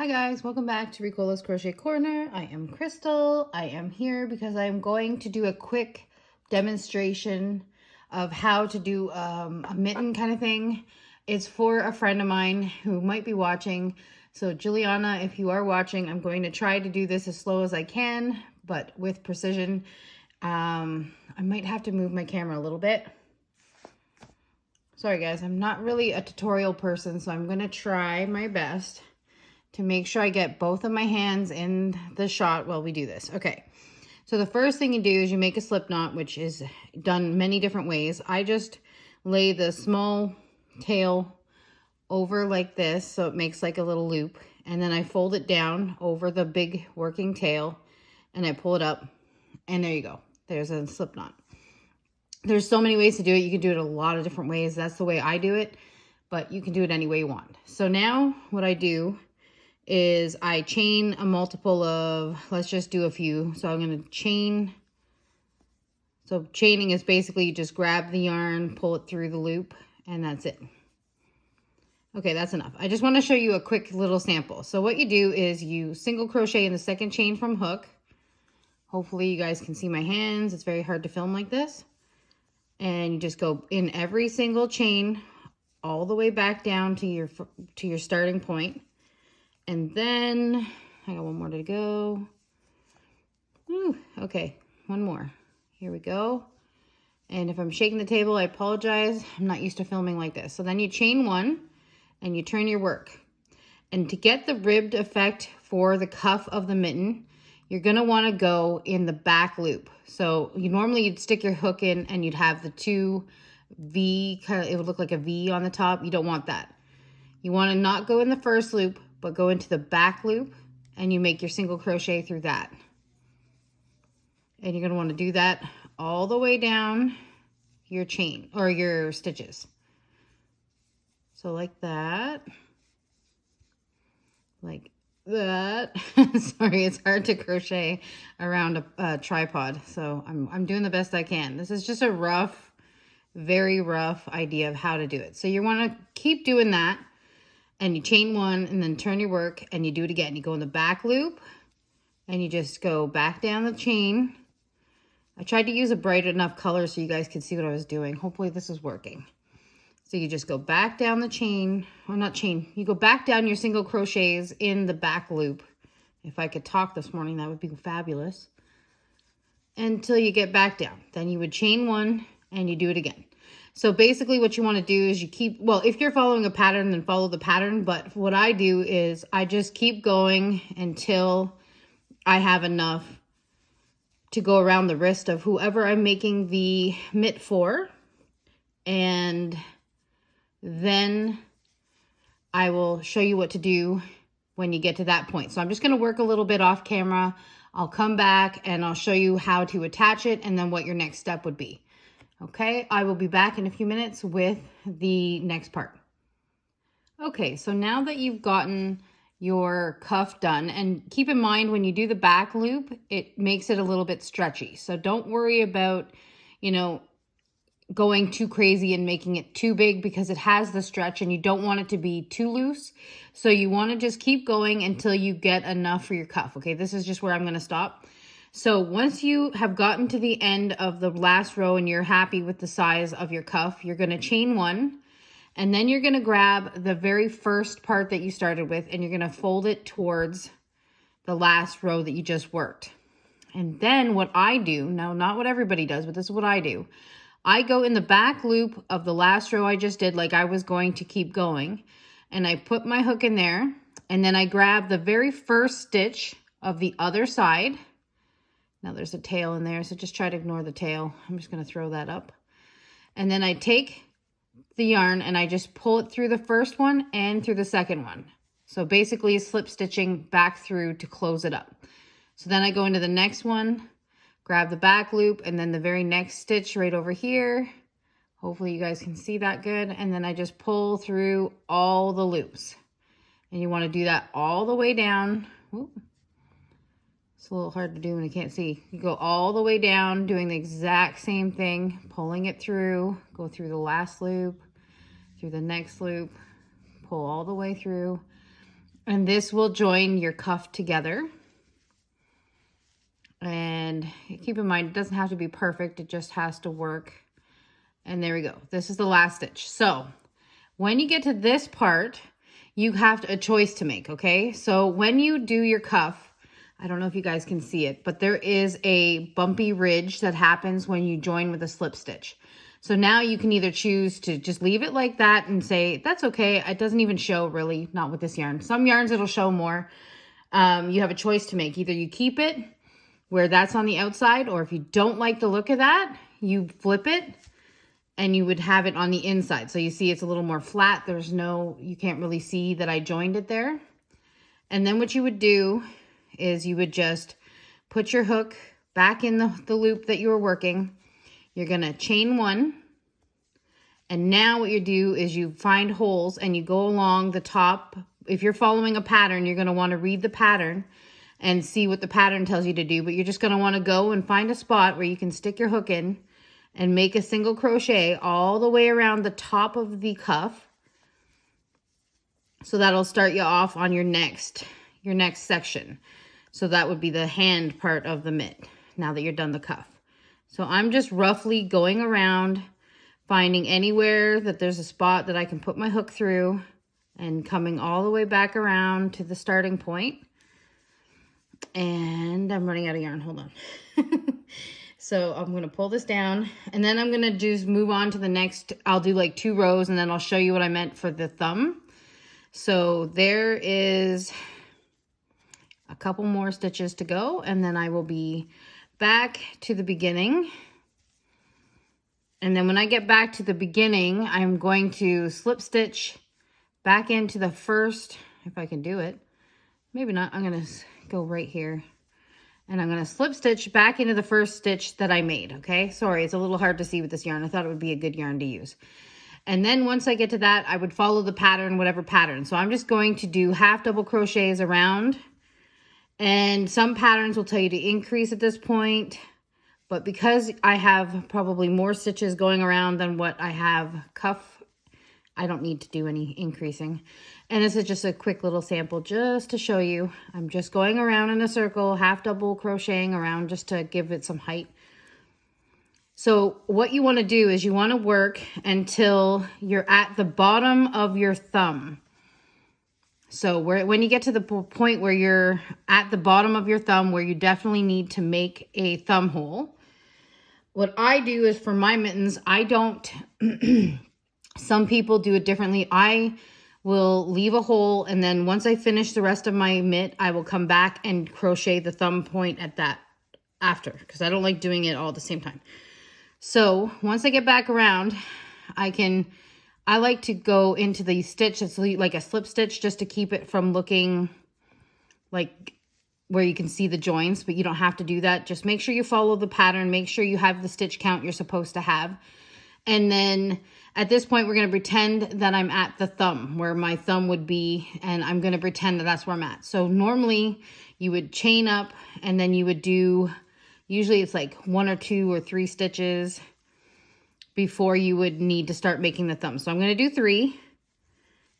Hi guys, welcome back to Ricola's Crochet Corner. I am Crystal. I am here because I am going to do a quick demonstration of how to do a mitten kind of thing. It's for a friend of mine who might be watching. So Juliana, if you are watching, I'm going to try to do this as slow as I can, but with precision. I might have to move my camera a little bit. Sorry guys, I'm not really a tutorial person, so I'm going to try my best to make sure I get both of my hands in the shot while we do this. Okay, so the first thing you do is you make a slip knot, which is done many different ways. I just lay the small tail over like this, so it makes like a little loop, and then I fold it down over the big working tail, and I pull it up, and there you go. There's a slip knot. There's so many ways to do it. You can do it a lot of different ways. That's the way I do it, but you can do it any way you want. So now what I do is I chain a multiple of, let's just do a few. So I'm going to chain. So chaining is basically you just grab the yarn, pull it through the loop, and that's it. Okay, that's enough. I just want to show you a quick little sample. So what you do is you single crochet in the second chain from hook. Hopefully you guys can see my hands. It's very hard to film like this. And you just go in every single chain all the way back down to your starting point. And then, I got one more to go. Ooh, okay, one more. Here we go. And if I'm shaking the table, I apologize. I'm not used to filming like this. So then you chain one and you turn your work. And to get the ribbed effect for the cuff of the mitten, you're gonna wanna go in the back loop. So you'd stick your hook in and you'd have the two V, it would look like a V on the top. You don't want that. You wanna not go in the first loop, but go into the back loop and you make your single crochet through that. And you're gonna wanna do that all the way down your chain or your stitches. So like that, like that. Sorry, it's hard to crochet around a tripod. So I'm doing the best I can. This is just a rough, very rough idea of how to do it. So you wanna keep doing that. And you chain one and then turn your work and you do it again. You go in the back loop and you just go back down the chain. I tried to use a bright enough color so you guys could see what I was doing. Hopefully this is working. So you just go back down the chain, or not chain, you go back down your single crochets in the back loop. If I could talk this morning, that would be fabulous. Until you get back down. Then you would chain one and you do it again. So basically what you want to do is you keep, well, if you're following a pattern, then follow the pattern. But what I do is I just keep going until I have enough to go around the wrist of whoever I'm making the mitt for. And then I will show you what to do when you get to that point. So I'm just going to work a little bit off camera. I'll come back and I'll show you how to attach it and then what your next step would be. Okay, I will be back in a few minutes with the next part. Okay, so now that you've gotten your cuff done, and keep in mind when you do the back loop, it makes it a little bit stretchy. So don't worry about, going too crazy and making it too big because it has the stretch and you don't want it to be too loose. So you want to just keep going until you get enough for your cuff. Okay, this is just where I'm going to stop. So once you have gotten to the end of the last row and you're happy with the size of your cuff, you're going to chain one, and then you're going to grab the very first part that you started with and you're going to fold it towards the last row that you just worked. And then what I do, now not what everybody does, but this is what I do. I go in the back loop of the last row I just did, like I was going to keep going, and I put my hook in there, and then I grab the very first stitch of the other side. Now there's a tail in there, so just try to ignore the tail. I'm just going to throw that up. And then I take the yarn and I just pull it through the first one and through the second one. So basically slip stitching back through to close it up. So then I go into the next one, grab the back loop, and then the very next stitch right over here. Hopefully you guys can see that good. And then I just pull through all the loops. And you want to do that all the way down. Whoop. It's a little hard to do when you can't see. You go all the way down, doing the exact same thing, pulling it through, go through the last loop, through the next loop, pull all the way through. And this will join your cuff together. And keep in mind, it doesn't have to be perfect. It just has to work. And there we go. This is the last stitch. So when you get to this part, you have a choice to make, okay? So when you do your cuff, I don't know if you guys can see it, but there is a bumpy ridge that happens when you join with a slip stitch. So now you can either choose to just leave it like that and say, that's okay. It doesn't even show really, not with this yarn. Some yarns it'll show more. You have a choice to make. Either you keep it where that's on the outside, or if you don't like the look of that, you flip it and you would have it on the inside. So you see it's a little more flat. You can't really see that I joined it there. And then what you would do is you would just put your hook back in the loop that you were working. You're gonna chain one. And now what you do is you find holes and you go along the top. If you're following a pattern, you're gonna wanna read the pattern and see what the pattern tells you to do. But you're just gonna wanna go and find a spot where you can stick your hook in and make a single crochet all the way around the top of the cuff. So that'll start you off on your next section. So that would be the hand part of the mitt, now that you're done the cuff. So I'm just roughly going around, finding anywhere that there's a spot that I can put my hook through and coming all the way back around to the starting point. And I'm running out of yarn, hold on. So I'm gonna pull this down and then I'm gonna just move on to the next. I'll do like 2 rows and then I'll show you what I meant for the thumb. So there is a couple more stitches to go and then I will be back to the beginning. And then when I get back to the beginning, I'm going to slip stitch back into the first, if I can do it. Maybe not, I'm gonna go right here. And I'm gonna slip stitch back into the first stitch that I made, okay? Sorry, it's a little hard to see with this yarn. I thought it would be a good yarn to use. And then once I get to that, I would follow the pattern, whatever pattern. So I'm just going to do half double crochets around. And some patterns will tell you to increase at this point. But because I have probably more stitches going around than what I have cuff, I don't need to do any increasing. And this is just a quick little sample just to show you. I'm just going around in a circle, half double crocheting around just to give it some height. So what you want to do is you want to work until you're at the bottom of your thumb. So when you get to the point where you're at the bottom of your thumb, where you definitely need to make a thumb hole, what I do is for my mittens, I don't, some people do it differently. I will leave a hole and then once I finish the rest of my mitt, I will come back and crochet the thumb point at that after, because I don't like doing it all at the same time. So once I get back around, I like to go into the stitch that's like a slip stitch just to keep it from looking like where you can see the joints, but you don't have to do that. Just make sure you follow the pattern. Make sure you have the stitch count you're supposed to have. And then at this point, we're going to pretend that I'm at the thumb where my thumb would be, and I'm going to pretend that that's where I'm at. So normally you would chain up and then you would do, usually it's like 1 or 2 or 3 stitches before you would need to start making the thumb. So I'm going to do 3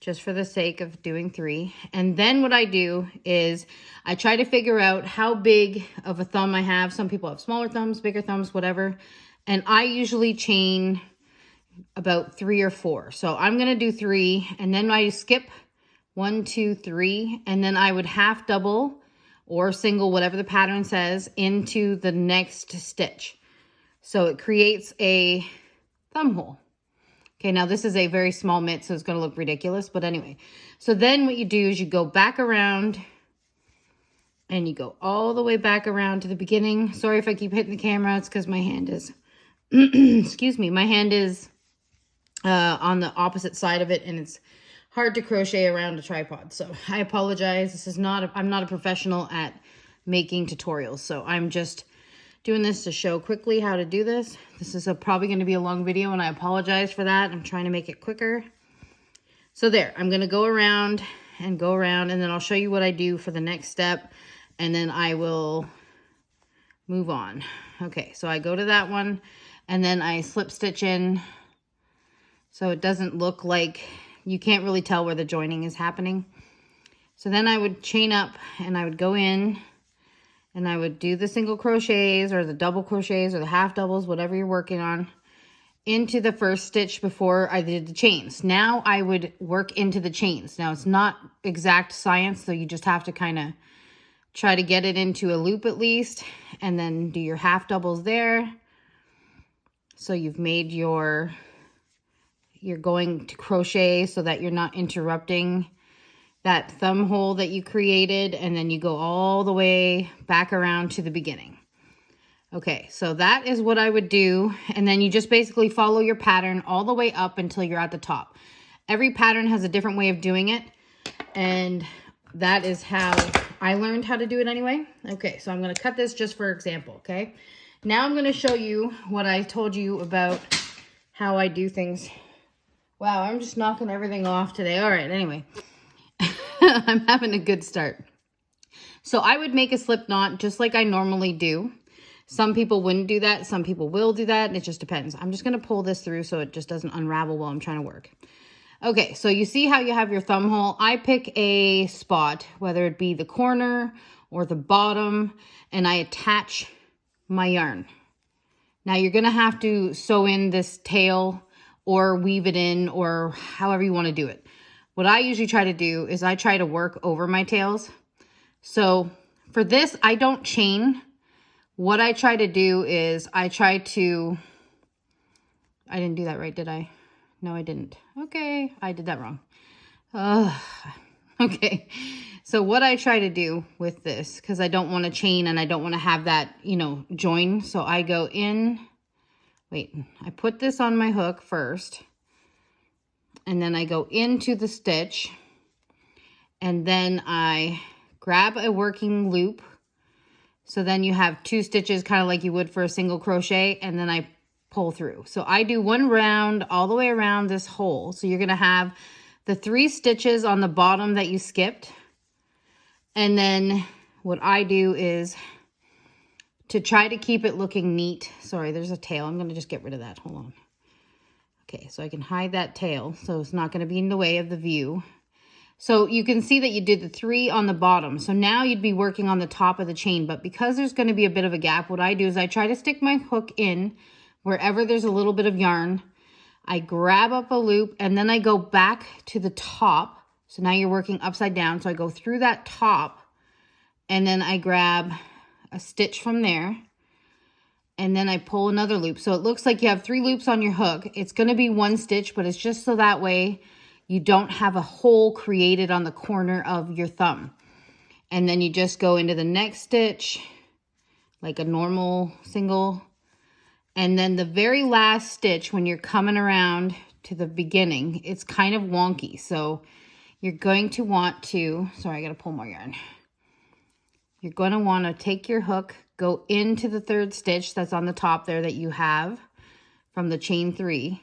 just for the sake of doing 3. And then what I do is I try to figure out how big of a thumb I have. Some people have smaller thumbs, bigger thumbs, whatever. And I usually chain about 3 or 4. So I'm going to do 3 and then I skip 1, 2, 3. And then I would half double or single, whatever the pattern says, into the next stitch. So it creates a thumb hole. Okay, now this is a very small mitt, so it's going to look ridiculous. But anyway, so then what you do is you go back around and you go all the way back around to the beginning. Sorry if I keep hitting the camera. It's because my hand is, excuse me, my hand is on the opposite side of it and it's hard to crochet around a tripod. So I apologize. This is not, I'm not a professional at making tutorials. So I'm just doing this to show quickly how to do this. This is probably going to be a long video and I apologize for that. I'm trying to make it quicker. So there, I'm going to go around and then I'll show you what I do for the next step and then I will move on. Okay, so I go to that one and then I slip stitch in so it doesn't look like, you can't really tell where the joining is happening. So then I would chain up and I would go in and I would do the single crochets or the double crochets or the half doubles, whatever you're working on, into the first stitch before I did the chains. Now I would work into the chains. Now it's not exact science, so you just have to kind of try to get it into a loop at least, and then do your half doubles there. So you've made you're going to crochet so that you're not interrupting that thumb hole that you created, and then you go all the way back around to the beginning. Okay, so that is what I would do, and then you just basically follow your pattern all the way up until you're at the top. Every pattern has a different way of doing it, and that is how I learned how to do it anyway. Okay, so I'm going to cut this just for example, okay? Now I'm going to show you what I told you about how I do things. Wow, I'm just knocking everything off today. All right, anyway. I'm having a good start. So I would make a slip knot just like I normally do. Some people wouldn't do that. Some people will do that. And it just depends. I'm just going to pull this through so it just doesn't unravel while I'm trying to work. Okay, so you see how you have your thumb hole. I pick a spot, whether it be the corner or the bottom, and I attach my yarn. Now you're going to have to sew in this tail or weave it in or however you want to do it. What I usually try to do is I try to work over my tails. So for this, I don't chain. What I try to do is I didn't do that right, did I? No, I didn't. Okay, I did that wrong. Okay, so what I try to do with this, because I don't want to chain and I don't want to have that, join. So I go in, I put this on my hook first. And then I go into the stitch, and then I grab a working loop. So then you have 2 stitches, kind of like you would for a single crochet, and then I pull through. So I do 1 round all the way around this hole. So you're going to have the 3 stitches on the bottom that you skipped. And then what I do is to try to keep it looking neat. Sorry, there's a tail. I'm going to just get rid of that. Hold on. Okay, so I can hide that tail so it's not going to be in the way of the view. So you can see that you did the 3 on the bottom. So now you'd be working on the top of the chain, but because there's going to be a bit of a gap, what I do is I try to stick my hook in wherever there's a little bit of yarn. I grab up a loop and then I go back to the top. So now you're working upside down. So I go through that top and then I grab a stitch from there. And then I pull another loop. So it looks like you have 3 loops on your hook. It's going to be 1 stitch, but it's just so that way you don't have a hole created on the corner of your thumb. And then you just go into the next stitch, like a normal single. And then the very last stitch, when you're coming around to the beginning, it's kind of wonky. So you're going to want to, sorry, I got to pull more yarn. You're going to want to take your hook, go into the 3rd stitch that's on the top there that you have from the chain 3.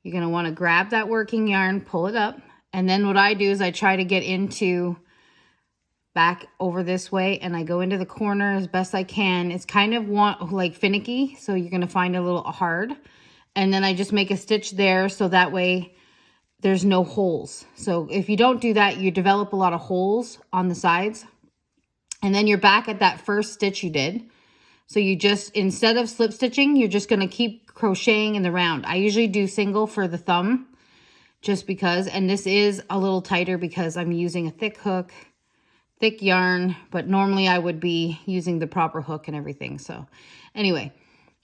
You're going to want to grab that working yarn, pull it up. And then what I do is I try to get into back over this way and I go into the corner as best I can. It's kind of like finicky, so you're going to find it a little hard. And then I just make a stitch there so that way there's no holes. So if you don't do that, you develop a lot of holes on the sides. And then you're back at that first stitch you did. So you just, instead of slip stitching, you're just going to keep crocheting in the round. I usually do single for the thumb just because, and this is a little tighter because I'm using a thick hook, thick yarn, but normally I would be using the proper hook and everything. So anyway,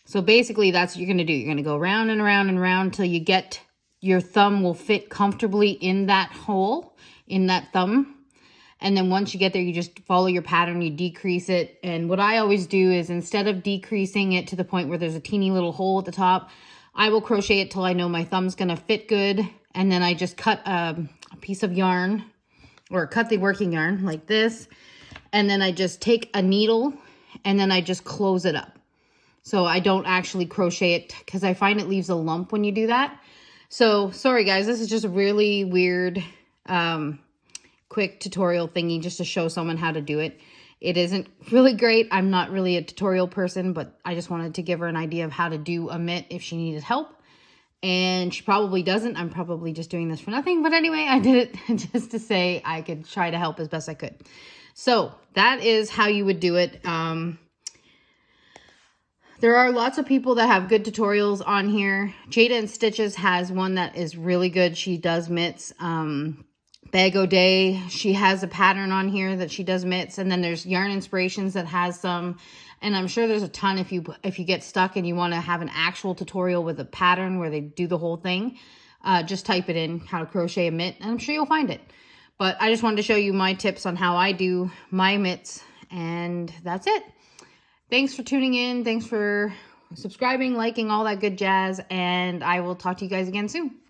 so basically that's what you're going to do. You're going to go round and around and around until you get, your thumb will fit comfortably in that hole, in that thumb. And then once you get there, you just follow your pattern, you decrease it. And what I always do is instead of decreasing it to the point where there's a teeny little hole at the top, I will crochet it till I know my thumb's going to fit good. And then I just cut a piece of yarn or cut the working yarn like this. And then I just take a needle and then I just close it up. So I don't actually crochet it because I find it leaves a lump when you do that. So sorry guys, this is just a really weird quick tutorial thingy just to show someone how to do it. It isn't really great. I'm not really a tutorial person, but I just wanted to give her an idea of how to do a mitt if she needed help. And she probably doesn't. I'm probably just doing this for nothing. But anyway, I did it just to say I could try to help as best I could. So that is how you would do it. There are lots of people that have good tutorials on here. Jada and Stitches has one that is really good. She does mitts. Bag O'Day, she has a pattern on here that she does mitts. And then there's Yarn Inspirations that has some. And I'm sure there's a ton if you get stuck and you want to have an actual tutorial with a pattern where they do the whole thing. Just type it in, how to crochet a mitt, and I'm sure you'll find it. But I just wanted to show you my tips on how I do my mitts. And that's it. Thanks for tuning in. Thanks for subscribing, liking, all that good jazz. And I will talk to you guys again soon.